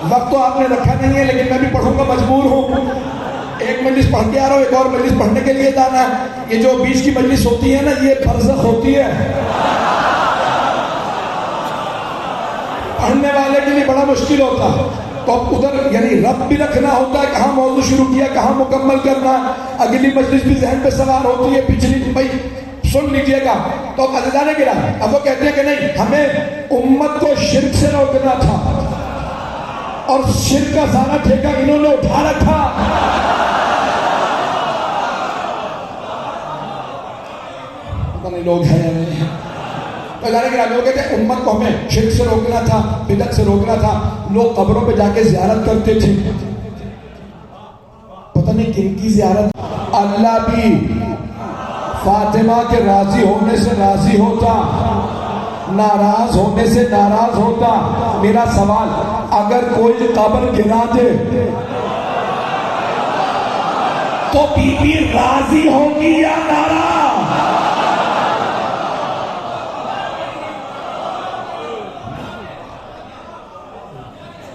وقت تو آپ نے رکھا نہیں ہے لیکن میں بھی پڑھوں گا، مجبور ہوں. ایک مجلس پڑھ کے آ رہا ہوں، ایک اور مجلس پڑھنے کے لیے جانا ہے. یہ جو بیچ کی مجلس ہوتی ہے نا، یہ برزخ ہوتی ہے. پڑھنے والے کے لیے بڑا مشکل ہوتا ہے. تو اب ادھر یعنی رب بھی رکھنا ہوتا ہے، کہاں موضوع شروع کیا، کہاں مکمل کرنا. اگلی مجلس بھی ذہن پہ سوار ہوتی ہے، پچھلی بھائی سن لیجئے گا. تو اب عزیزان کرام، اب وہ کہتے ہیں کہ نہیں، ہمیں امت کو شرک سے روکنا تھا اور شرک کا سارا ٹھیکہ انہوں نے اٹھا رکھا. پتہ نہیں لوگ ہیں یا نہیں ہیں. تو جانے کے لوگ کہتے ہیں امت کو ہمیں شرک سے روکنا تھا، بدعت سے روکنا تھا. لوگ قبروں پہ جا کے زیارت کرتے تھے، پتہ نہیں کن کی زیارت. اللہ بھی فاطمہ کے راضی ہونے سے راضی ہوتا، ناراض ہونے سے ناراض ہوتا. میرا سوال، اگر کوئی قبر گرا دے تو بی بی راضی ہوگی یا ناراض؟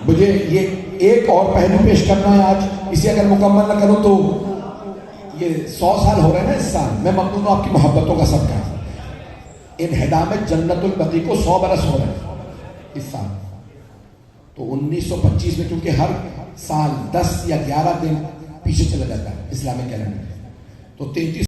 مجھے یہ ایک اور پہلو پیش کرنا ہے آج. اسے اگر مکمل نہ کروں تو یہ 100 سال ہو رہے ہیں نا اس سال. میں ممنون ہوں آپ کی محبتوں کا صدقہ. انہدام جنت البقیع کو 100 برس ہو رہے ہیں اس سال. تو 1925 میں کیونکہ ہر سال 10 یا 11 دن پیچھے چلا جاتا ہے اسلامک کیلنڈر، تو 33